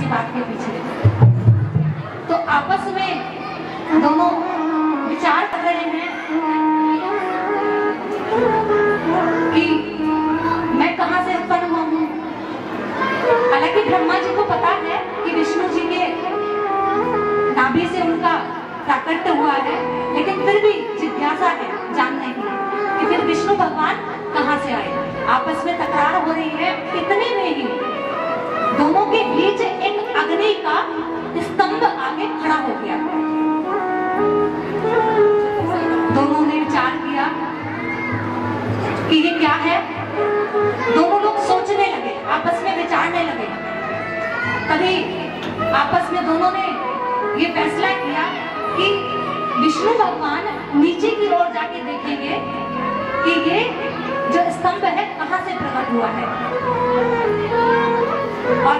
सी बात के पीछे। तो आपस में दोनों विचार कर रहे हैं कि मैं कहां से उत्पन्न हुआ हूं। हालांकि ब्रह्मा जी को पता है कि विष्णु जी के नाभि से उनका प्राकट्य हुआ है, लेकिन फिर भी जिज्ञासा है जानने की कि फिर विष्णु भगवान कहां से आए। आपस में तकरार हो रही है, इतने में ही दोनों के बीच एक अग्नि का स्तंभ आगे खड़ा हो गया। दोनों ने विचार किया कि ये क्या है। दोनों लोग सोचने लगे, आपस में विचारने लगे। तभी आपस में दोनों ने ये फैसला किया कि विष्णु भगवान नीचे की ओर जाके देखेंगे कि ये जो स्तंभ है कहां से प्रकट हुआ है। और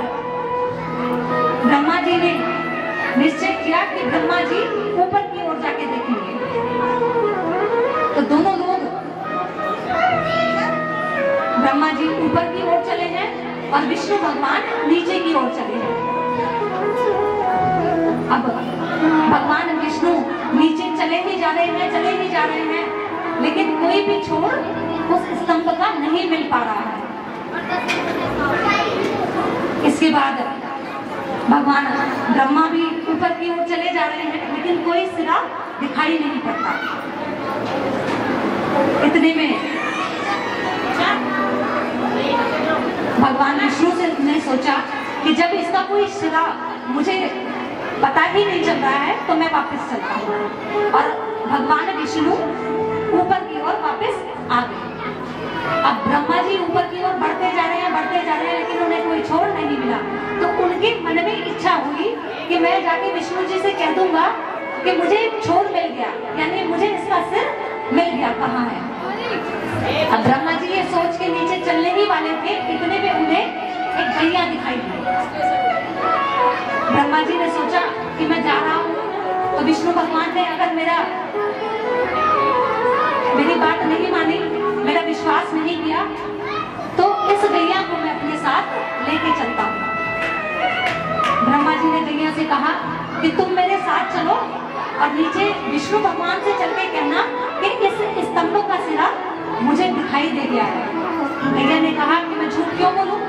ब्रह्मा जी ने निश्चय किया कि ब्रह्मा जी ऊपर की ओर जाके देखेंगे। तो दोनों लोग ब्रह्मा जी ऊपर की ओर चले हैं और विष्णु भगवान नीचे की ओर चले हैं। अब भगवान विष्णु नीचे चले ही जा रहे हैं, लेकिन कोई भी छोर उस स्तंभ का नहीं मिल पा रहा है। इसके बाद भगवान ब्रह्मा भी ऊपर की ओर चले जा रहे हैं, लेकिन कोई सिरा दिखाई नहीं पड़ता। इतने में भगवान विष्णु ने सोचा कि जब इसका कोई सिरा मुझे पता ही नहीं चल रहा है तो मैं वापस चलता हूँ। और भगवान विष्णु ऊपर की ओर वापस आ गए। अब ब्रह्मा जी ऊपर की ओर बढ़ते जा रहे हैं, लेकिन उन्हें कोई छोर नहीं मिला। तो उनके मन में इच्छा हुई कि मैं जाके विष्णु जी से कह दूंगा कि मुझे छोर मिल गया, यानी मुझे इसका सिर मिल गया, कहाँ है। अब ब्रह्मा जी ये सोच के नीचे चलने ही वाले थे, इतने में उन्हें एक गैया दिखाई दी। ब्रह्मा जी ने सोचा कि मैं जा रहा हूँ, तो विष्णु भगवान ने अगर मेरी बात नहीं मानी, मेरा विश्वास नहीं किया, तो इस गैया को मैं अपने साथ लेके चलता हूँ। ब्रह्मा जी ने गैया से कहा कि तुम मेरे साथ चलो और नीचे विष्णु भगवान से चल के कहना कि इस स्तंभ का सिरा मुझे दिखाई दे गया है। गैया ने कहा कि मैं झूठ क्यों बोलूं।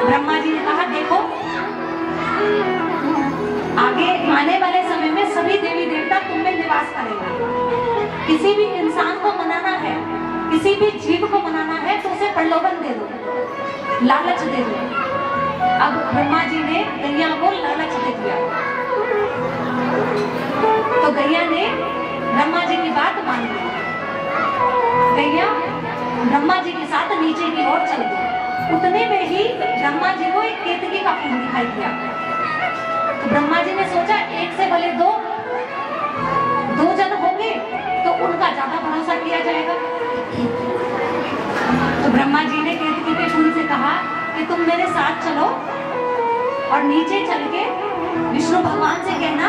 ब्रह्मा जी ने कहा देखो, आगे आने वाले समय में सभी देवी देवता तुम में निवास करेंगे। किसी भी इंसान को मनाना है, किसी भी जीव को मनाना है तो उसे प्रलोभन दे दो, लालच दे दो। अब ब्रह्मा जी ने गैया को लालच दे दिया, तो गैया ने ब्रह्मा जी की बात मान ली। गैया ब्रह्मा जी के साथ नीचे की ओर चल गई। उतने में ही ब्रह्मा जी को एक केतकी का फूल दिखाई दिया। तो ब्रह्मा जी ने सोचा एक से भले दो जन होंगे तो उनका ज्यादा भरोसा किया जाएगा। तो ब्रह्मा जी ने केतकी के फूल से कहा कि तुम मेरे साथ चलो और नीचे चल के विष्णु भगवान से कहना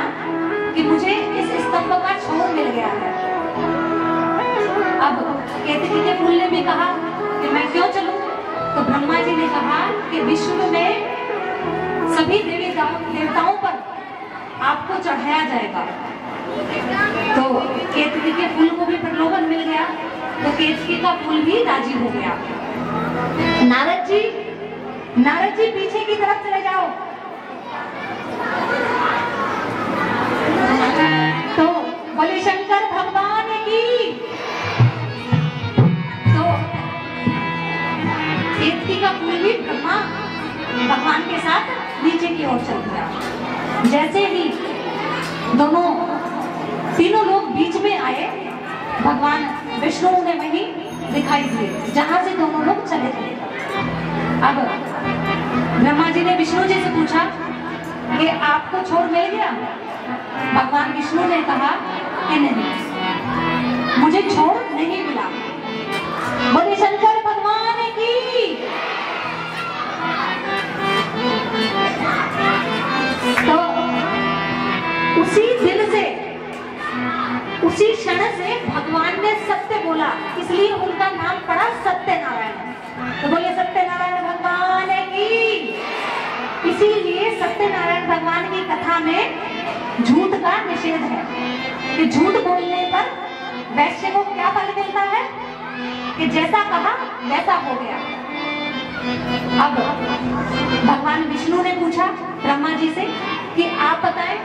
कि मुझे इस स्तंभ का छोर मिल गया है। अब केतकी के फूल ने भी कहा कि मैं क्यों चलूं। तो ब्रह्मा जी ने कहा कि विश्व में सभी देवी देवताओं पर आपको चढ़ाया जाएगा। तो केतकी के फूल को भी प्रलोभन मिल गया, तो केतकी का फूल भी राजी हो गया। नारद जी पीछे की तरफ चले जाओ। तो बोले शंकर भगवान की। तो केतकी का फूल भी ब्रह्मा भगवान के साथ नीचे की ओर चल गया। जैसे ही तीनों लोग बीच में आए, भगवान विष्णु उन्हें वहीं दिखाई दिए जहां से दोनों लोग चले थे। अब ब्रह्मा जी ने विष्णु जी से पूछा कि आपको छोर मिल गया। भगवान विष्णु ने कहा कि नहीं, मुझे छोर नहीं मिला। बोले शंकर भगवान की। तो उसी क्षण से भगवान ने सत्य बोला, इसलिए उनका नाम पड़ा सत्यनारायण। तो बोले सत्यनारायण भगवान की। इसीलिए सत्यनारायण भगवान की कथा में झूठ का निषेध है कि झूठ बोलने पर वैश्य को क्या फल मिलता है कि जैसा कहा वैसा हो गया। अब भगवान विष्णु ने पूछा ब्रह्मा जी से कि आप बताएं,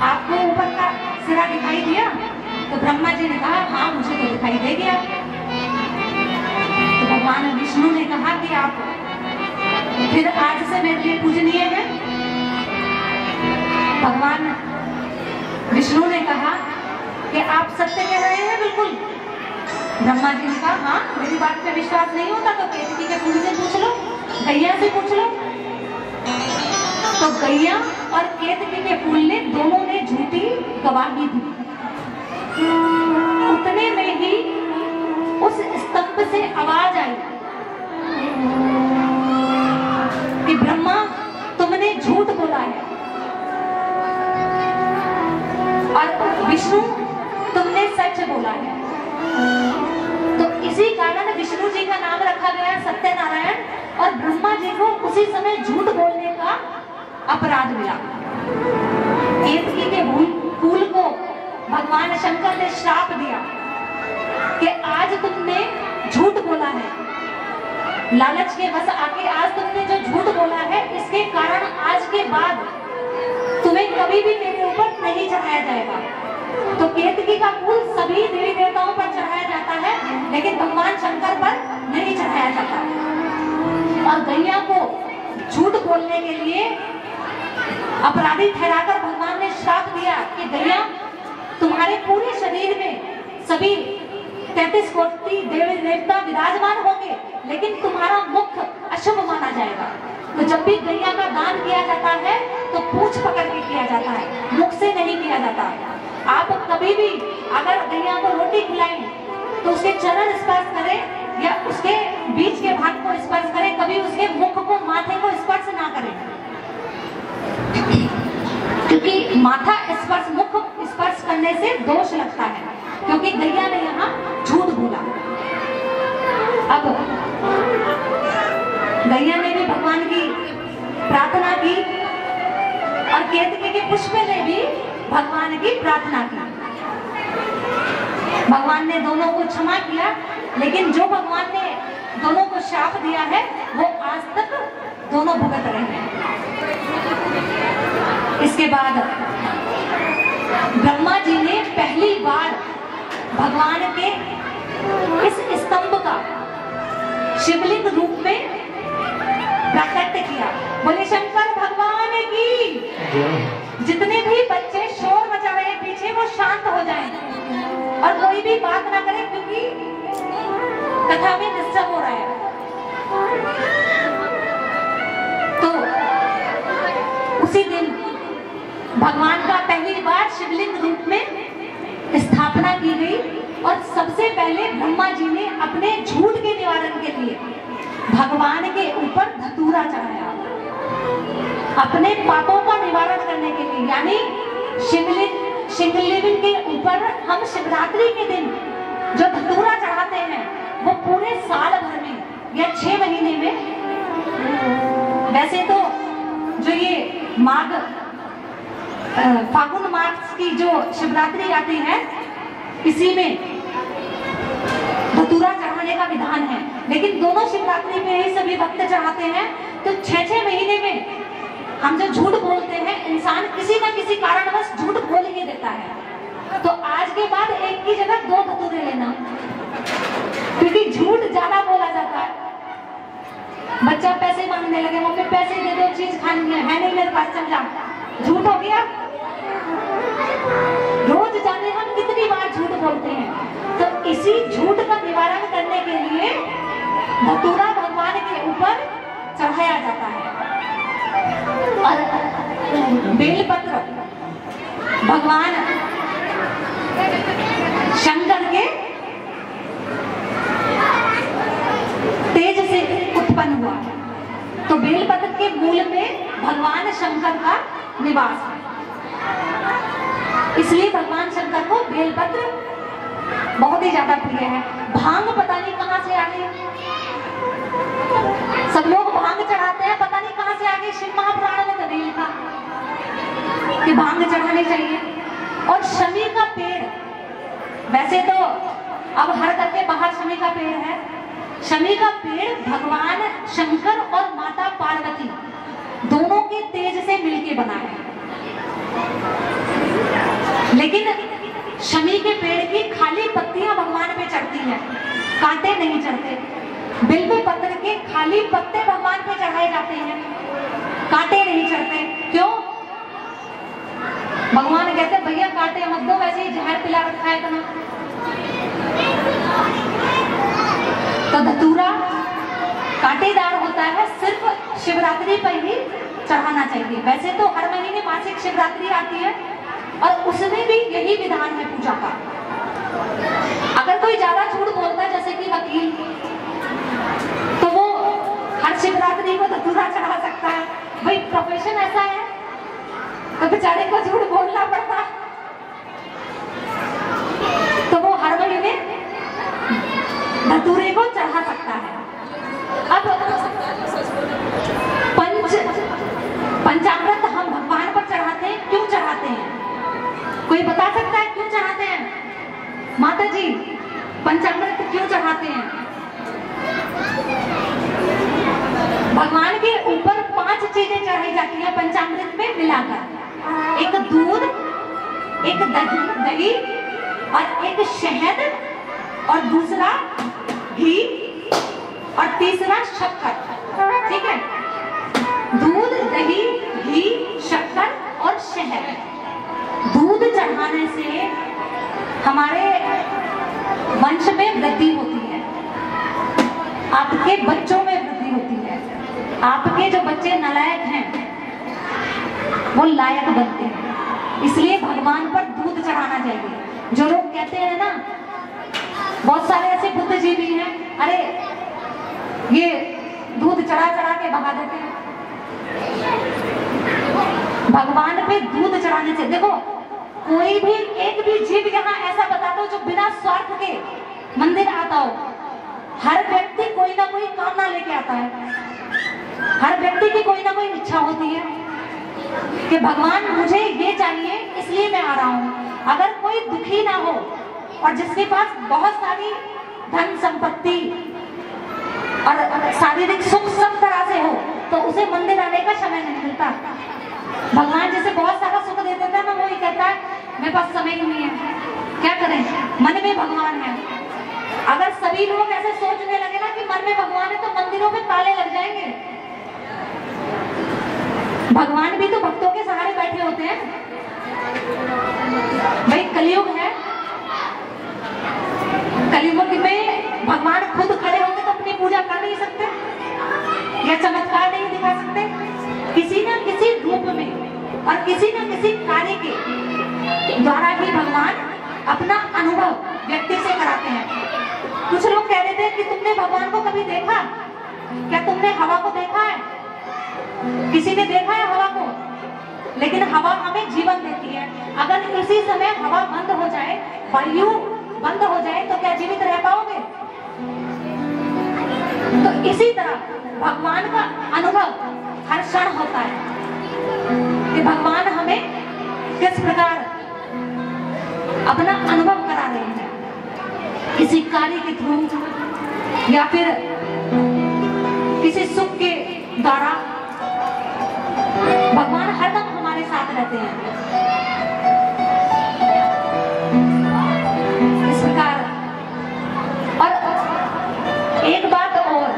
आपको ऊपर का सिरा दिखाई दिया? तो ब्रह्मा जी ने कहा हाँ मुझे तो दिखाई दे गया। तो भगवान विष्णु ने कहा कि आप फिर आज से मेरे लिए पूजनीय है। भगवान विष्णु ने कहा कि आप सत्य कह रहे हैं बिल्कुल। ब्रह्मा जी ने कहा हाँ, मेरी बात पे विश्वास नहीं होता तो केतकी के फूल से पूछ लो, गैया से पूछ लो। तो गैया और केतकी के फूल ने दोनों ने झूठी गवाही दी। उतने में ही उस स्तंभ से आवाज आई कि ब्रह्मा तुमने झूठ बोला है और विष्णु तुमने सच बोला है। तो इसी कारण विष्णु जी का नाम रखा गया सत्यनारायण और ब्रह्मा जी को उसी समय झूठ बोलने का अपराध मिला। केतकी के फूल को भगवान शंकर ने श्राप दिया कि आज तुमने झूठ बोला है, लालच के वश आके आज तुमने जो झूठ बोला है, इसके कारण आज के बाद तुम्हें कभी भी मेरे ऊपर नहीं चढ़ाया जाएगा। तो केतकी का फूल सभी देवी देवताओं पर चढ़ाया जाता है, लेकिन भगवान शंकर पर नहीं चढ़ाया जाता। और गैया को झूठ बोलने के लिए अपराधी ठहराकर भगवान ने श्राप दिया कि गैया तुम्हारे पूरे शरीर में सभी 33 कोटि देवी देवता विराजमान होंगे, लेकिन तुम्हारा मुख अशुभ माना जाएगा। तो जब भी गैया का दान किया जाता है तो पूंछ पकड़ के किया जाता है, मुख से नहीं किया जाता। आप कभी भी अगर गैया को रोटी खिलाएं तो उसके चरण स्पर्श करें या उसके बीच के भाग को स्पर्श करें, कभी उसके मुख को, माथे को स्पर्श ना करें, क्योंकि माथा स्पर्श, मुख स्पर्श करने से दोष लगता है, क्योंकि गैया ने यहाँ झूठ बोला। अब गैया ने भी भगवान की प्रार्थना की और केतकी के पुष्प ने भी भगवान की प्रार्थना की। भगवान ने दोनों को क्षमा किया, लेकिन जो भगवान ने दोनों को श्राप दिया है वो आज तक दोनों भुगत रहे हैं। इसके बाद ब्रह्मा जी ने पहली बार भगवान के इस स्तंभ का शिवलिंग रूप में प्राकट्य किया। बोले शंकर भगवान की। जितने भी बच्चे शोर मचा रहे हैं पीछे वो शांत हो जाएं और कोई भी बात ना करे, क्योंकि कथा में डिस्टर्ब हो रहा है। तो उसी दिन भगवान का पहली बार शिवलिंग रूप में स्थापना की गई और सबसे पहले ब्रह्मा जी ने अपने झूठ के निवारण के लिए भगवान के ऊपर धतूरा चढ़ाया, अपने पापों का निवारण करने के लिए। यानी शिवलिंग के ऊपर हम शिवरात्रि के दिन जो धतूरा चढ़ाते हैं वो पूरे साल भर में या 6 महीने में, वैसे तो जो ये माघ फागुन मास की जो शिवरात्रि आती है इसी में धतूरा चढ़ाने का विधान है, लेकिन दोनों शिवरात्रि में ही सभी भक्त चढ़ाते हैं। तो 6-6 महीने में हम जो झूठ बोलते हैं, इंसान किसी न किसी कारणवश झूठ बोल ही देता है। तो आज के बाद एक की जगह 2 धतूरे लेना, क्योंकि झूठ ज्यादा बोला जाता है। बच्चा पैसे मांगने लगे, मम्मी पैसे दे दो, चीज खानी है नहीं मेरे पास, चल जा। झूठ हो गया। रोज जाने हम कितनी बार झूठ बोलते हैं। तो इसी झूठ का निवारण करने के लिए धतूरा भगवान के ऊपर चढ़ाया जाता है। और बेलपत्र भगवान शंकर के तेज से उत्पन्न हुआ है। तो बेलपत्र के मूल में भगवान शंकर का निवास है, इसलिए भगवान शंकर को बेलपत्र बहुत ही ज्यादा प्रिय है। भांग पता नहीं कहां से आ गई, सब लोग भांग चढ़ाते हैं, पता नहीं कहां से आ गई। शिव महापुराण में तो नहीं लिखा कि भांग चढ़ानी चाहिए। और शमी का पेड़, वैसे तो अब हर घर के बाहर शमी का पेड़ है। शमी का पेड़ भगवान शंकर और माता पार्वती दोनों के तेज से मिलके बना है। लेकिन शमी के पेड़ की खाली पत्तियां भगवान पे चढ़ती हैं, कांटे नहीं चढ़ते। बिल्व पत्र के खाली पत्ते भगवान पे चढ़ाए जाते हैं, कांटे नहीं चढ़ते। क्यों? भगवान कहते भैया कांटे मत दो, वैसे ही जहर पिला रखा है इतना। तो धतूरा कांटेदार होता है, सिर्फ शिवरात्रि पर ही चढ़ाना चाहिए। वैसे तो हर महीने मासिक शिवरात्रि आती है और उसमें भी यही विधान है पूजा का। अगर कोई ज्यादा झूठ बोलता है जैसे कि वकील, तो वो हर शिवरात्रि को धतूरा चढ़ा सकता है। भाई प्रोफेशन ऐसा है तो बेचारे को झूठ बोलना पड़ता है, तो वो हर महीने धतूरे को चढ़ा सकता है। अब पंचामृत हम भगवान पर चढ़ाते हैं, क्यों चढ़ाते हैं? कोई बता सकता है क्यों चढ़ाते हैं? माता जी पंचामृत क्यों चढ़ाते हैं? भगवान के ऊपर 5 चीजें चढ़ाई जाती है पंचामृत में मिलाकर। एक दूध, एक दही और एक शहद और दूसरा घी और तीसरा शक्कर। ठीक है, दूध, दही, घी, शक्कर और शहद। दूध चढ़ाने से हमारे वंश में वृद्धि होती है, आपके बच्चों में वृद्धि होती है, आपके जो बच्चे नालायक हैं वो लायक बनते हैं। इसलिए भगवान पर दूध चढ़ाना चाहिए। जो लोग कहते हैं ना, बहुत सारे ऐसे बुद्धिजीवी हैं, अरे ये दूध चढ़ा चढ़ा के बहा देते हैं। भगवान पे दूध चढ़ाने से, देखो कोई भी एक भी जीव यहाँ ऐसा बता दो जो बिना स्वार्थ के मंदिर आता हो। हर व्यक्ति कोई ना कोई कामना लेके आता है, हर व्यक्ति की कोई ना कोई इच्छा होती है कि भगवान मुझे ये चाहिए इसलिए मैं आ रहा हूँ। अगर कोई दुखी ना हो और जिसके पास बहुत सारी धन संपत्ति और शारीरिक सुख सब तरह से हो, तो उसे मंदिर आने का समय नहीं मिलता। भगवान जैसे बहुत सारा सुख दे देता है ना, वो ही कहता है मेरे पास समय ही नहीं है, क्या करें, मन में भगवान है। अगर सभी लोग ऐसे सोचने लगे ना कि मन में भगवान है, तो मंदिरों में ताले लग जाएंगे। भगवान भी तो भक्तों के सहारे बैठे होते हैं। भाई कलयुग है, कलयुग में भगवान खुद खड़े होंगे तो अपनी पूजा कर नहीं सकते या चमत्कार नहीं दिखा सकते। किसी न किसी रूप में और किसी न किसी कार्य के द्वारा ही भगवान अपना अनुभव व्यक्ति से कराते हैं। कुछ लोग कह रहे थे कि तुमने भगवान को कभी देखा क्या? तुमने हवा को देखा है? किसी ने देखा है हवा को? लेकिन हवा हमें जीवन देती है। अगर इसी समय हवा बंद हो जाए, वायु बंद हो जाए, तो क्या जीवित रह पाओगे? तो इसी तरह भगवान का अनुभव हर क्षण होता है कि भगवान हमें किस प्रकार अपना अनुभव करा रहे हैं, किसी कार्य के थ्रू या फिर किसी सुख के द्वारा। भगवान हरदम हमारे साथ रहते हैं। इस प्रकार। और एक बात और,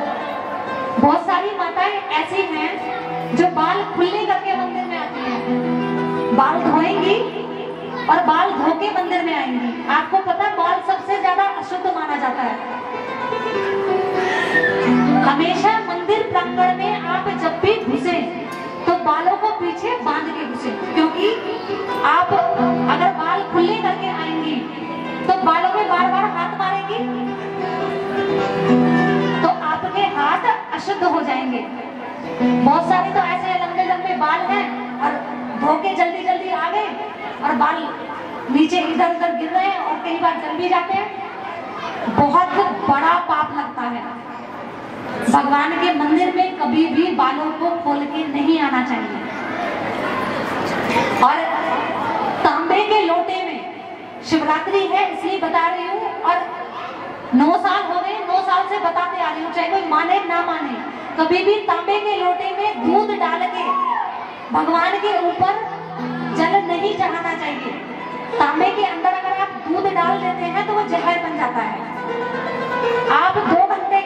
बहुत सारी माताएं ऐसी हैं जो बाल खुले करके मंदिर में आती हैं, बाल धोएंगी और बाल धो के मंदिर में आएंगी। आपको पता है बाल सबसे ज्यादा अशुद्ध माना जाता है। हमेशा मंदिर प्रांगण में आप जब भी घुसे तो बालों को पीछे बांध के घुसे, क्योंकि आप अगर बाल खुले करके आएंगी तो बालों में बार बार हाथ मारेंगी तो आपके हाथ अशुद्ध हो जाएंगे। बहुत सारे तो ऐसे लंबे लंबे बाल हैं और धो के जल्दी जल्दी आ गए और बाल नीचे इधर उधर गिर रहे हैं और कई बार जल भी जाते हैं। बहुत बड़ा पाप लगता है। भगवान के मंदिर में कभी भी बालों को खोल के नहीं आना चाहिए। और शिवरात्रि है इसलिए बता रही हूँ, और 9 साल हो गए, 9 साल से बताते आ रही हूँ, चाहे कोई माने ना माने, कभी भी तांबे के लोटे में दूध डाल के भगवान के ऊपर जल नहीं चढ़ाना चाहिए। तांबे के अंदर अगर आप दूध डाल देते हैं तो वो जहर बन जाता है। आप 2 घंटे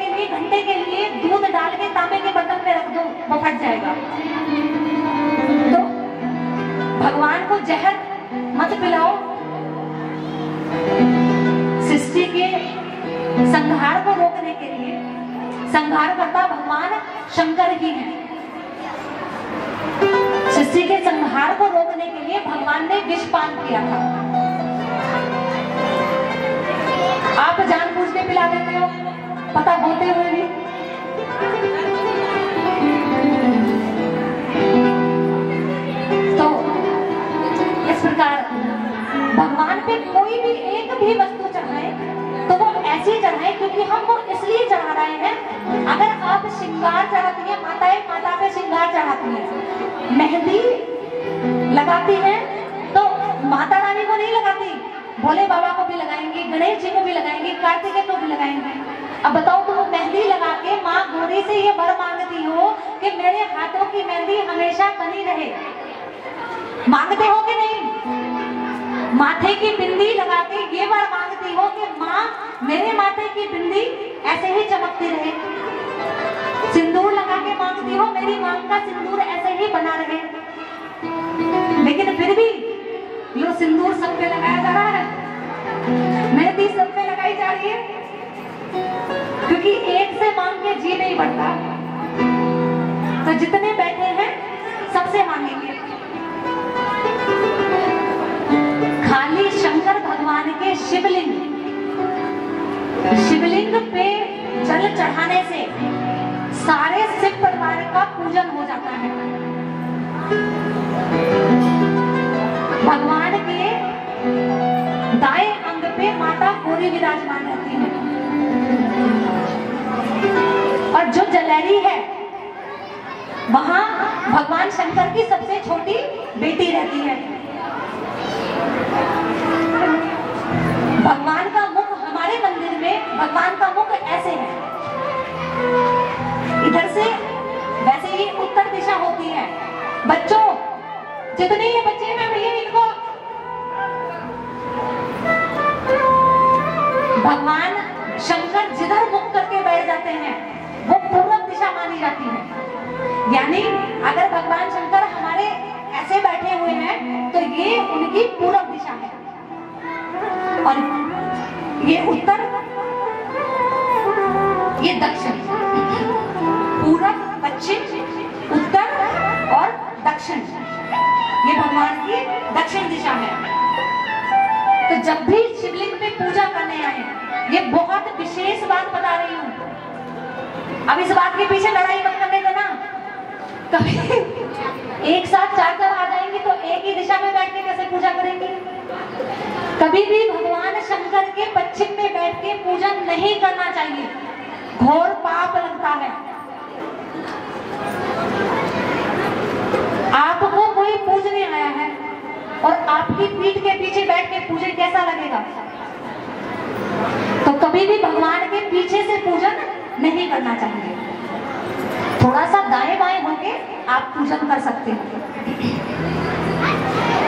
के लिए दूध डाल के तांबे के बर्तन में रख दो, वो फट जाएगा। तो भगवान को जहर मत पिलाओ। सृष्टि के संहार को रोकने के लिए संहारकर्ता भगवान शंकर ही हैं। सृष्टि के संहार को रोकने के लिए भगवान ने विष पान किया था। आप जानबूझ के पिला देते हो, पता होते हुए भी। तो इस प्रकार भगवान पे कोई भी एक भी वस्तु चढ़ाए तो वो ऐसी चढ़ाए क्योंकि हम वो इसलिए चढ़ा रहे हैं। अगर आप श्रृंगार चढ़ाती हैं, माताएं माता पे श्रृंगार चढ़ाती हैं, मेहंदी लगाती हैं, तो माता रानी को नहीं लगाती, भोले बाबा को भी लगाएंगे, गणेश जी को भी लगाएंगे, कार्तिकेय को भी लगाएंगे। अब बताओ, तुम मेहंदी लगा के माँ गौरी से ये वर मांगती हो कि मेरे हाथों की मेहंदी हमेशा बनी रहे, मांगते हो कि नहीं? माथे की बिंदी लगा के ये वर मांगती हो कि माँ मेरे माथे की बिंदी ऐसे ही चमकती रहे। सिंदूर लगा के मांगती हो मेरी मांग का सिंदूर ऐसे ही बना रहे। लेकिन फिर भी लो सिंदूर सब पे लगाया जा रहा है, मेहंदी सब पे लगाई जा रही है, क्योंकि एक से मांग के जी नहीं बढ़ता। तो जितने बैठे हैं सबसे मांगेंगे। खाली शंकर भगवान के शिवलिंग पे जल चढ़ाने से सारे शिव परिवार का पूजन हो जाता है। भगवान के दाएं अंग पे माता गौरी विराजमान रहती है, और जो जलेरी है वहां भगवान शंकर की सबसे छोटी बेटी रहती है। भगवान का मुख हमारे मंदिर में भगवान का मुख ऐसे है, इधर से, वैसे ये उत्तर दिशा होती है। बच्चों, जितने ये बच्चे हैं भैया, इनको भगवान शंकर जिधर मुख करके बैठ जाते हैं वो पूर्व दिशा मानी जाती है। यानी अगर भगवान शंकर हमारे ऐसे बैठे हुए हैं तो ये उनकी पूर्व दिशा है, और ये उत्तर, ये दक्षिण। पूरब, पश्चिम, उत्तर और दक्षिण, ये भगवान की दक्षिण दिशा है। तो जब भी शिवलिंग पे पूजा करने आए, ये बहुत विशेष बात बता रही हूँ। अब इस बात के पीछे लड़ाई मत करने देना। कभी एक साथ 4 आ जाएंगे तो एक ही दिशा में बैठ के कैसे पूजा करेंगे? कभी भी भगवान शंकर के पश्चिम में बैठ के पूजन नहीं करना चाहिए, घोर पाप लगता है। आपको कोई पूजने आया है और आपकी पीठ के पीछे बैठ के पूजे, कैसा लगेगा? तो कभी भी भगवान के पीछे से पूजन नहीं करना चाहिए। थोड़ा सा दाएं बाएं होके आप पूजन कर सकते हैं।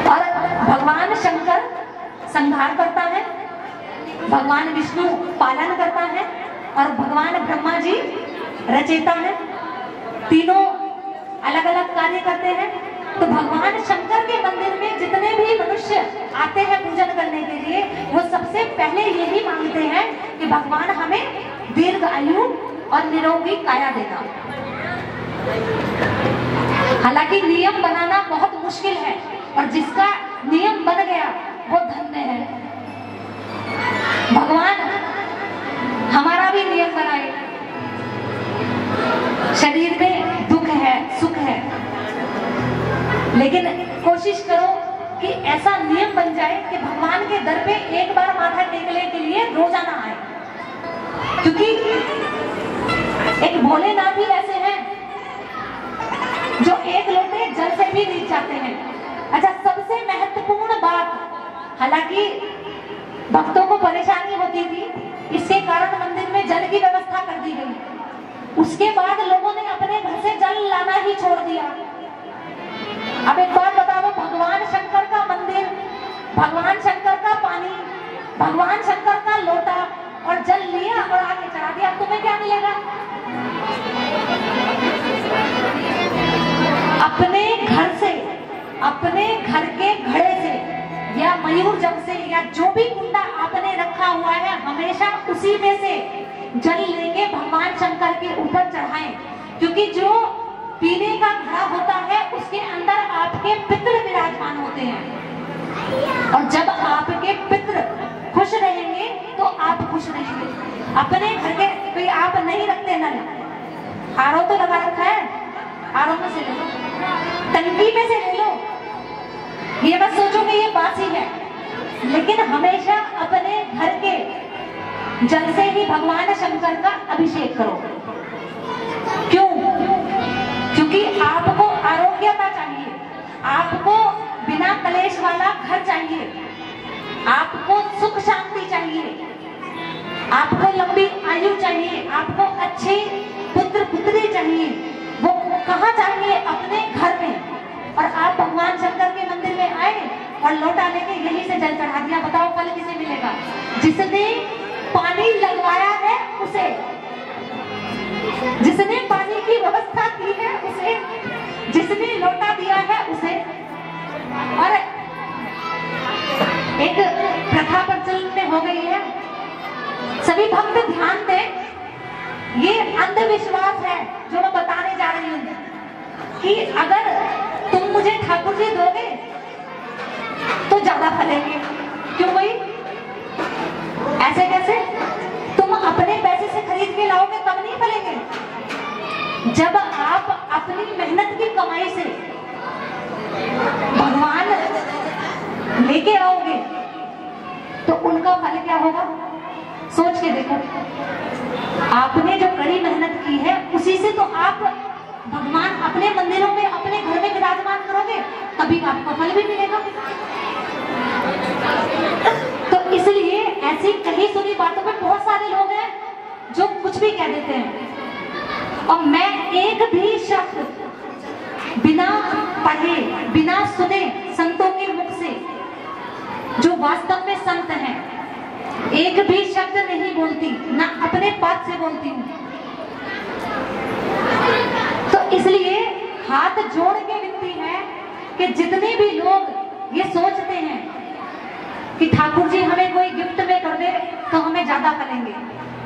और भगवान शंकर संहार करता है, भगवान विष्णु पालन करता है, और भगवान ब्रह्मा जी रचयिता है। तीनों अलग अलग कार्य करते हैं। तो भगवान शंकर के मंदिर में जितने भी मनुष्य आते हैं पूजन करने के लिए, वो सबसे पहले यही मांगते हैं कि भगवान हमें दीर्घ आयु और निरोगी काया देना। हालांकि नियम बनाना बहुत मुश्किल है, और जिसका नियम बन गया वो धन्य है। भगवान हमारा भी नियम बनाए। शरीर में दुख है, सुख है, लेकिन कोशिश करो कि ऐसा नियम बन जाए कि भगवान के दर पे एक बार माथा टेकने के लिए रोजाना आए। क्योंकि एक भोलेनाथ ही ऐसे हैं जो एक लोटे जल से भी नीच जाते हैं। अच्छा, सबसे महत्वपूर्ण बात, हालांकि भक्तों को परेशानी होती थी, इसके कारण मंदिर में जल की व्यवस्था कर दी गई। उसके बाद लोगों ने अपने घर से जल लाना ही छोड़ दिया। अब एक बात बताओ, भगवान शंकर का मंदिर, भगवान शंकर का पानी, भगवान शंकर का लोटा और जल लिया और आगे चढ़ा दिया, तुम्हें क्या मिलेगा? अपने घर से, अपने घर के घड़े से या मयूर जग से या जो भी कुंडा आपने रखा हुआ है, हमेशा उसी में से जल लेके भगवान शंकर के ऊपर चढ़ाएं, क्योंकि जो पीने का घड़ा होता है उसके अंदर आपके पितृ विराजमान होते हैं, और जब आपके पितृ खुश रहेंगे तो आप खुश रहेंगे। अपने घर के कोई आप नहीं रखते नल, आरओ तो लगा रखा है, आरओ में से ले लो, टंकी में से ले लो, ये मत सोचो कि ये बासी है, लेकिन हमेशा अपने घर के जल से ही भगवान शंकर का अभिषेक करो। क्यों? क्योंकि आपको आरोग्यता चाहिए, आपको बिना कलेश वाला घर चाहिए, आपको सुख शांति चाहिए, आपको लंबी आयु चाहिए, आपको अच्छे पुत्र पुत्री चाहिए। वो कहाँ चाहिए? अपने घर में। और आप भगवान शंकर के मंदिर में आए और लोटा लेके यहीं से जल चढ़ा दिया, बताओ फल किसे मिलेगा? जिसने पानी लगवाया है उसे, जिसने पानी की व्यवस्था की है उसे, जिसने लोटा दिया है उसे। और एक प्रथा प्रचलन में हो गई है, सभी भक्त ध्यान दें, ये अंधविश्वास है जो मैं बताने जा रही हूँ, कि अगर तुम मुझे ठाकुर जी दोगे तो ज्यादा फलेंगे। क्यों भाई? ऐसे कैसे? तुम अपने पैसे से खरीद के लाओगे तब नहीं फलेंगे। जब आप अपनी मेहनत की कमाई से भगवान लेके आओगे तो उनका फल क्या होगा? सोच के देखो, आपने जो कड़ी मेहनत की है उसी से तो आप भगवान अपने मंदिरों में, अपने घर में विराजमान करोगे, तभी आपको फल भी मिलेगा। तो इसलिए ऐसी कही सुनी बातों पे बहुत सारे लोग हैं जो कुछ भी कह देते हैं, और मैं एक भी शब्द बिना पढ़े, बिना सुने संतों के मुख से, जो वास्तव में संत हैं, एक भी शब्द नहीं बोलती, ना अपने पास से बोलती हूँ। तो इसलिए हाथ जोड़ के विनती है कि जितने भी लोग ये सोचते हैं कि ठाकुर जी हमें कोई गिफ्ट में कर दे तो हमें ज्यादा फलेंगे,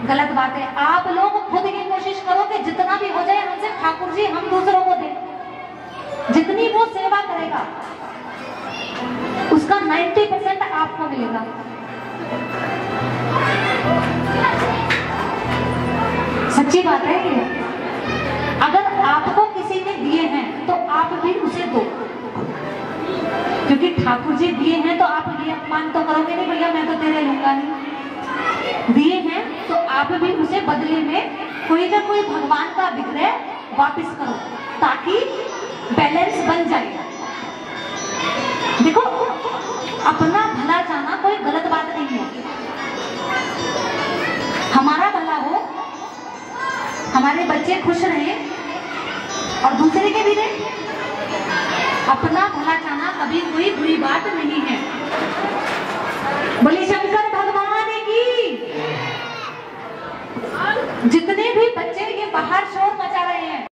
गलत बात है। आप लोग खुद की कोशिश करो कि जितना भी हो जाए हमसे ठाकुर जी हम दूसरों को दें। जितनी वो सेवा करेगा उसका 90% आपको मिलेगा। सच्ची बात है ये। अगर आपको किसी ने दिए हैं तो आप भी उसे दो, क्योंकि ठाकुर जी दिए हैं तो आप ये अपमान तो करोगे नहीं, भैया मैं तो तेरे लूंगा नहीं। दिए हैं तो आप भी उसे बदले में कोई ना कोई भगवान का विग्रह वापस करो, ताकि बैलेंस बन जाए। देखो, अपना भला चाहना कोई गलत बात नहीं है। हमारा भला हो, हमारे बच्चे खुश रहें और दूसरे के भी रहे, अपना भला चाहना कभी कोई बुरी बात नहीं है। बोले शंकर भगवान की। जितने भी बच्चे ये बाहर शोर मचा रहे हैं